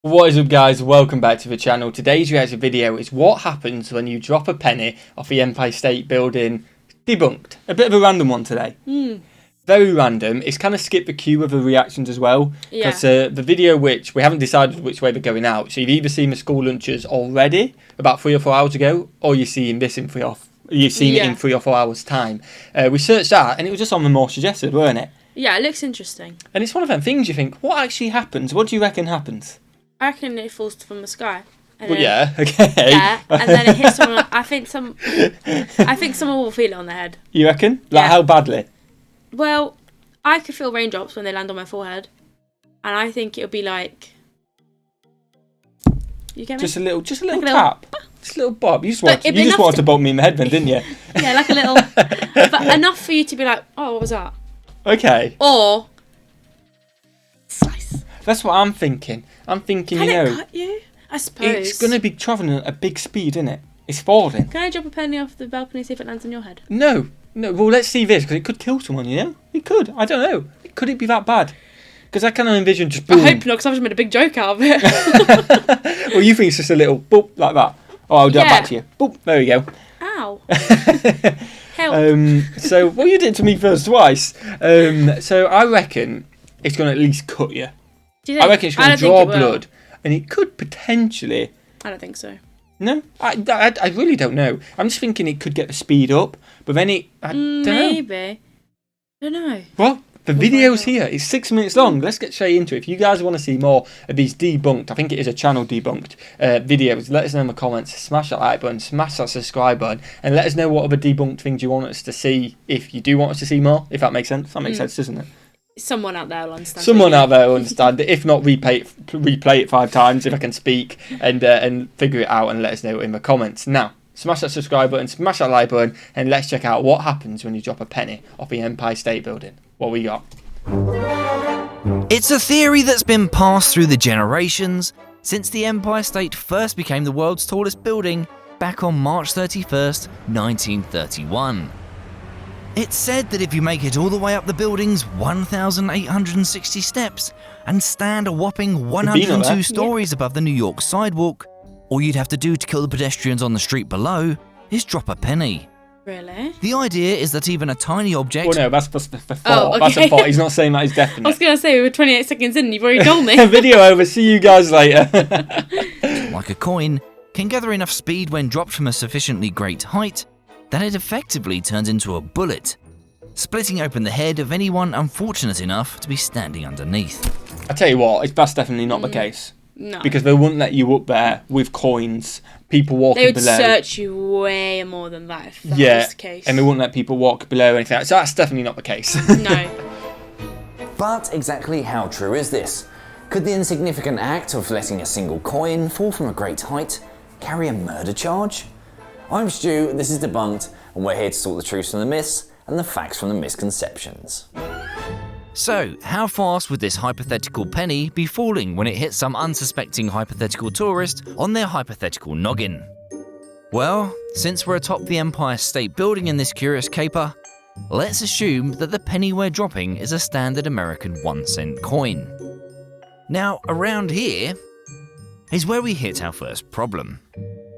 What is up, guys? Welcome back to the channel. Today's reaction video is what happens when you drop a penny off the Empire State Building. Debunked. A bit of a random one today. Very random. It's kind of skipped the queue of the reactions as well. Because the video, which we haven't decided which way they're going out. So you've either seen the school lunches already, about 3 or 4 hours ago, or you're seeing this in 3 or 4 hours time. We searched that and it was just on the more suggested, weren't it? Yeah, it looks interesting. And it's one of them things you think, what actually happens? What do you reckon happens? I reckon it falls from the sky. Well, yeah, okay. Yeah, and then it hits someone. I think someone will feel it on their head. You reckon? Like how badly? Well, I could feel raindrops when they land on my forehead, and I think it'll be like. You get me? Just a little like tap. Just a little bob. You just wanted to bump me in the head then, didn't you? Yeah, like a little. But enough for you to be like, oh, what was that? Okay. Or. Slice. That's what I'm thinking. I'm thinking, Can it cut you? I suppose. It's going to be travelling at a big speed, isn't it? It's falling. Can I drop a penny off the balcony and see if it lands on your head? No. Well, let's see this, because it could kill someone, you know? It could. I don't know. Could it be that bad? Because I kind of envision just boom. I hope not, because I've just made a big joke out of it. Well, you think it's just a little boop like that. Oh, I'll do that back to you. Boop. There we go. Ow. Help. So, well, you did it to me first twice. So I reckon it's going to at least cut you. Do you think? I reckon it's going to draw blood, and it could potentially. I don't think so. No, I really don't know. I'm just thinking it could get the speed up, but then I don't know. Maybe. I don't know. Well, the video's here. It's 6 minutes long. Let's get straight into it. If you guys want to see more of these debunked, I think it is a channel debunked videos, let us know in the comments. Smash that like button, smash that subscribe button, and let us know what other debunked things you want us to see if you do want us to see more, if that makes sense. That makes sense, doesn't it? Someone out there will understand. Someone out there will understand it. If not, replay it 5 times if I can speak, and figure it out and let us know in the comments. Now, smash that subscribe button, smash that like button, and let's check out what happens when you drop a penny off the Empire State Building. What we got? It's a theory that's been passed through the generations since the Empire State first became the world's tallest building back on March 31st, 1931. It's said that if you make it all the way up the building's 1,860 steps and stand a whopping 102 stories above the New York sidewalk, all you'd have to do to kill the pedestrians on the street below is drop a penny. Really? The idea is that even a tiny object... Well, no, that's the thought. Oh, okay. That's a thought. He's not saying that is definite. I was going to say, we were 28 seconds in and you've already told me. Video over. See you guys later. Like a coin, can gather enough speed when dropped from a sufficiently great height that it effectively turns into a bullet, splitting open the head of anyone unfortunate enough to be standing underneath. I tell you what, that's definitely not the case. No. Because they wouldn't let you up there with coins, people walking below. They would search you way more than that if that was the case. And they wouldn't let people walk below or anything like that. So that's definitely not the case. No. But exactly how true is this? Could the insignificant act of letting a single coin fall from a great height carry a murder charge? I'm Stu, this is Debunked, and we're here to sort the truths from the myths and the facts from the misconceptions. So, how fast would this hypothetical penny be falling when it hits some unsuspecting hypothetical tourist on their hypothetical noggin? Well, since we're atop the Empire State Building in this curious caper, let's assume that the penny we're dropping is a standard American 1-cent coin. Now, around here is where we hit our first problem.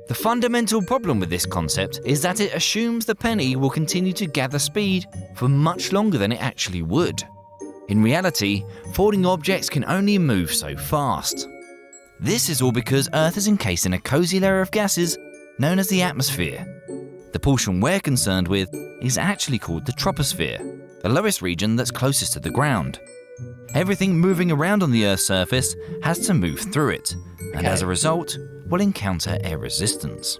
The fundamental problem with this concept is that it assumes the penny will continue to gather speed for much longer than it actually would. In reality, falling objects can only move so fast. This is all because Earth is encased in a cozy layer of gases known as the atmosphere. The portion we're concerned with is actually called the troposphere, the lowest region that's closest to the ground. Everything moving around on the Earth's surface has to move through it, and as a result, will encounter air resistance.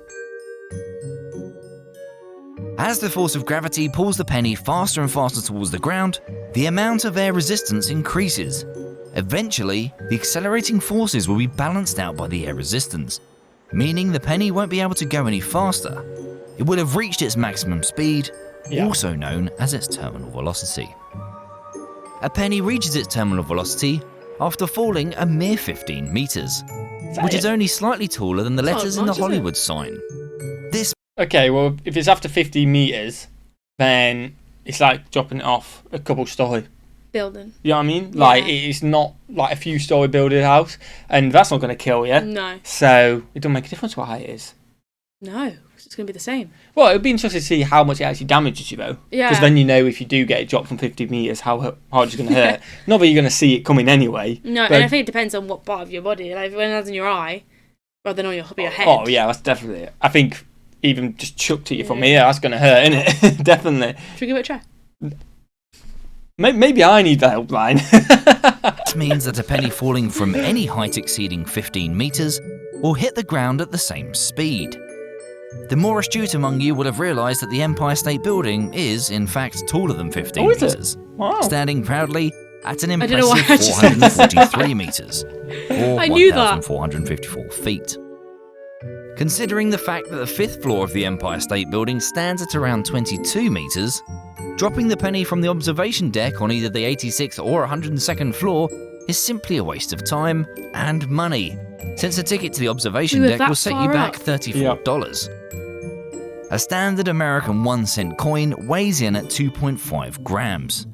As the force of gravity pulls the penny faster and faster towards the ground, the amount of air resistance increases. Eventually, the accelerating forces will be balanced out by the air resistance, meaning the penny won't be able to go any faster. It will have reached its maximum speed, also known as its terminal velocity. A penny reaches its terminal velocity after falling a mere 15 meters, which is only slightly taller than the letters in the Hollywood sign. This Okay, well, if it's after 50 meters, then it's like dropping it off a couple story. building. You know what I mean? Like, Yeah. it's not like a few story building house, and that's not going to kill you. No. So it doesn't make a difference what height it is. No, it's going to be the same. Well, it would be interesting to see how much it actually damages you, though. Yeah. Because then you know if you do get it dropped from 50 metres, how hard it's going to hurt. Not that you're going to see it coming anyway. No, but... and I think it depends on what part of your body. Like, when it's in your eye, rather than on your head. Oh, yeah, that's definitely it. I think even just chucked at you from here, that's going to hurt, innit? Definitely. Should we give it a try? Maybe I need the helpline. This means that a penny falling from any height exceeding 15 metres will hit the ground at the same speed. The more astute among you will have realised that the Empire State Building is, in fact, taller than 15 is it? metres, Wow. standing proudly at an I don't know why impressive I just said 443 metres, or I knew that. 1,454 feet. Considering the fact that the 5th floor of the Empire State Building stands at around 22 metres, dropping the penny from the observation deck on either the 86th or 102nd floor is simply a waste of time and money, since a ticket to the observation We were deck that will set you far back up. $34. A standard American 1-cent coin weighs in at 2.5 grams.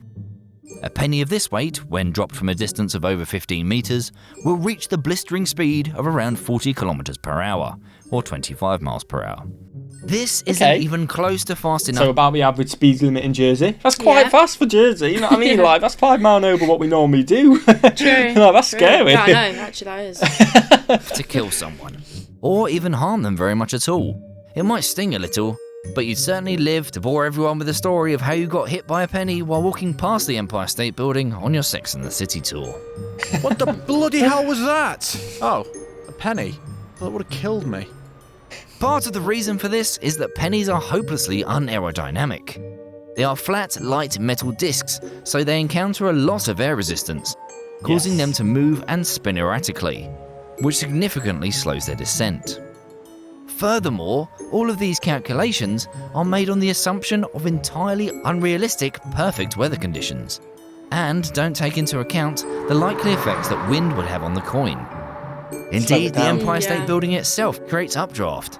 A penny of this weight, when dropped from a distance of over 15 metres, will reach the blistering speed of around 40 kilometres per hour, or 25 miles per hour. This isn't Okay. even close to fast enough. So about the average speed limit in Jersey. That's quite Yeah. fast for Jersey, you know what I mean? Yeah. Like, that's 5 miles over what we normally do. True. Like, that's True. scary. Yeah, I know, actually, that is. to kill someone, or even harm them very much at all. It might sting a little, but you'd certainly live to bore everyone with the story of how you got hit by a penny while walking past the Empire State Building on your Sex and the City tour. What the bloody hell was that? Oh, a penny. That would have killed me. Part of the reason for this is that pennies are hopelessly unaerodynamic. They are flat, light metal discs, so they encounter a lot of air resistance, causing Yes. them to move and spin erratically, which significantly slows their descent. Furthermore, all of these calculations are made on the assumption of entirely unrealistic perfect weather conditions, and don't take into account the likely effects that wind would have on the coin. Indeed, the down. Empire Yeah. State Building itself creates updraft.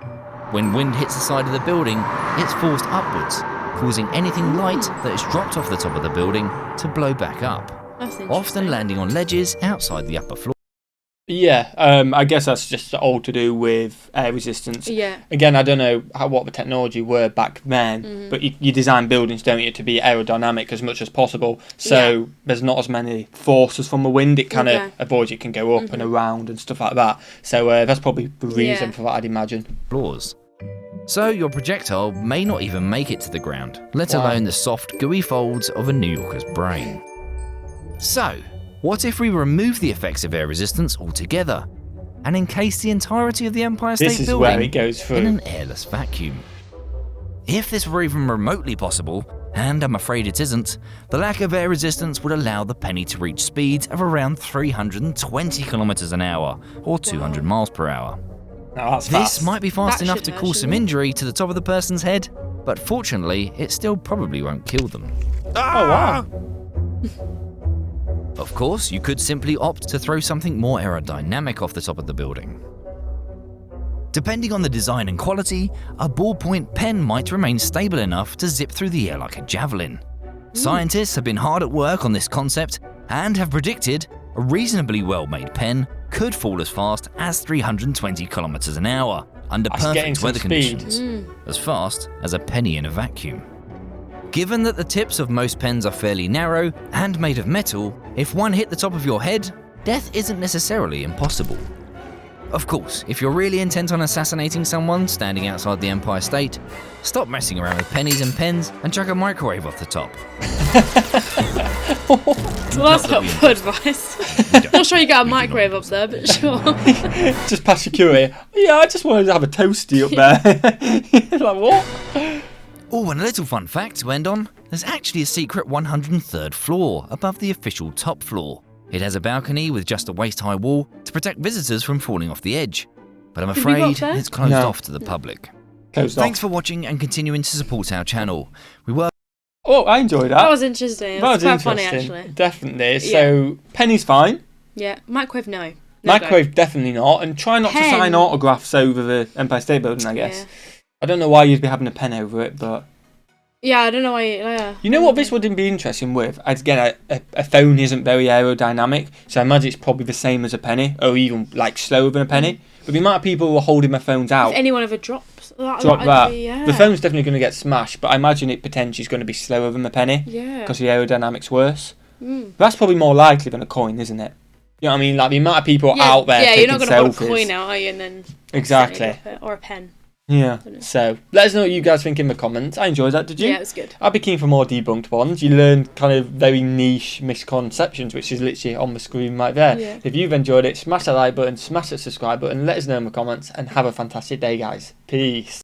When wind hits the side of the building, it's forced upwards, causing anything light that is dropped off the top of the building to blow back up, That's interesting. often landing on ledges outside the upper floor. Yeah, I guess that's just all to do with air resistance. Yeah. Again, I don't know what the technology were back then, but you design buildings, don't you, to be aerodynamic as much as possible. So there's not as many forces from the wind. It kind of Okay. avoids it can go up and around and stuff like that. So that's probably the reason Yeah. for that, I'd imagine. Floors. So your projectile may not even make it to the ground, let Wow. alone the soft, gooey folds of a New Yorker's brain. So, what if we remove the effects of air resistance altogether and encase the entirety of the Empire State This is Building where it goes in through. an airless vacuum? If this were even remotely possible, and I'm afraid it isn't, the lack of air resistance would allow the penny to reach speeds of around 320 kilometers an hour, or 200 miles per hour. No, that's This fast. might be fast That enough should to hurt, cause some shouldn't it? injury to the top of the person's head, but fortunately, it still probably won't kill them. Oh, wow. Of course, you could simply opt to throw something more aerodynamic off the top of the building. Depending on the design and quality, a ballpoint pen might remain stable enough to zip through the air like a javelin. Scientists have been hard at work on this concept and have predicted a reasonably well-made pen could fall as fast as 320 kilometers an hour under That's getting perfect some weather speed. conditions, as fast as a penny in a vacuum. Given that the tips of most pens are fairly narrow and made of metal, if one hit the top of your head, death isn't necessarily impossible. Of course, if you're really intent on assassinating someone standing outside the Empire State, stop messing around with pennies and pens and chuck a microwave off the top. Well, that's helpful advice. Not sure you got a microwave up there, but sure. Just past security. Yeah, I just wanted to have a toasty up there. Like, what? Oh, and a little fun fact to end on, there's actually a secret 103rd floor above the official top floor. It has a balcony with just a waist-high wall to protect visitors from falling off the edge. But I'm Did we go afraid up there? it's closed No. off to the public. Closed Thanks off. for watching and continuing to support our channel. We work Oh, I enjoyed that. That was interesting. That was It's quite interesting. funny, actually. Definitely. So, penny's fine. Yeah. Microwave, no. No Microwave, definitely not. And try not to Pen. sign autographs over the Empire State Building, I guess. Yeah. I don't know why you'd be having a pen over it, but Yeah, I don't know why. Yeah. You know what this wouldn't be interesting with? Again, a phone isn't very aerodynamic, so I imagine it's probably the same as a penny, or even like slower than a penny. But the amount of people who are holding their phones out, If anyone ever drops that, drop that. yeah. The phone's definitely going to get smashed, but I imagine it potentially is going to be slower than the penny. Yeah. Because the aerodynamic's worse. That's probably more likely than a coin, isn't it? You know what I mean? Like the amount of people out there taking selfies. Yeah, you're not going to hold a coin out, are you? And then exactly. Or a pen. Yeah. So let us know what you guys think in the comments. I enjoyed that. Did you? Yeah, it was good. I'd be keen for more debunked ones. You learn kind of very niche misconceptions, which is literally on the screen right there. Yeah. If you've enjoyed it, smash that like button, smash that subscribe button, let us know in the comments, and have a fantastic day, guys. Peace.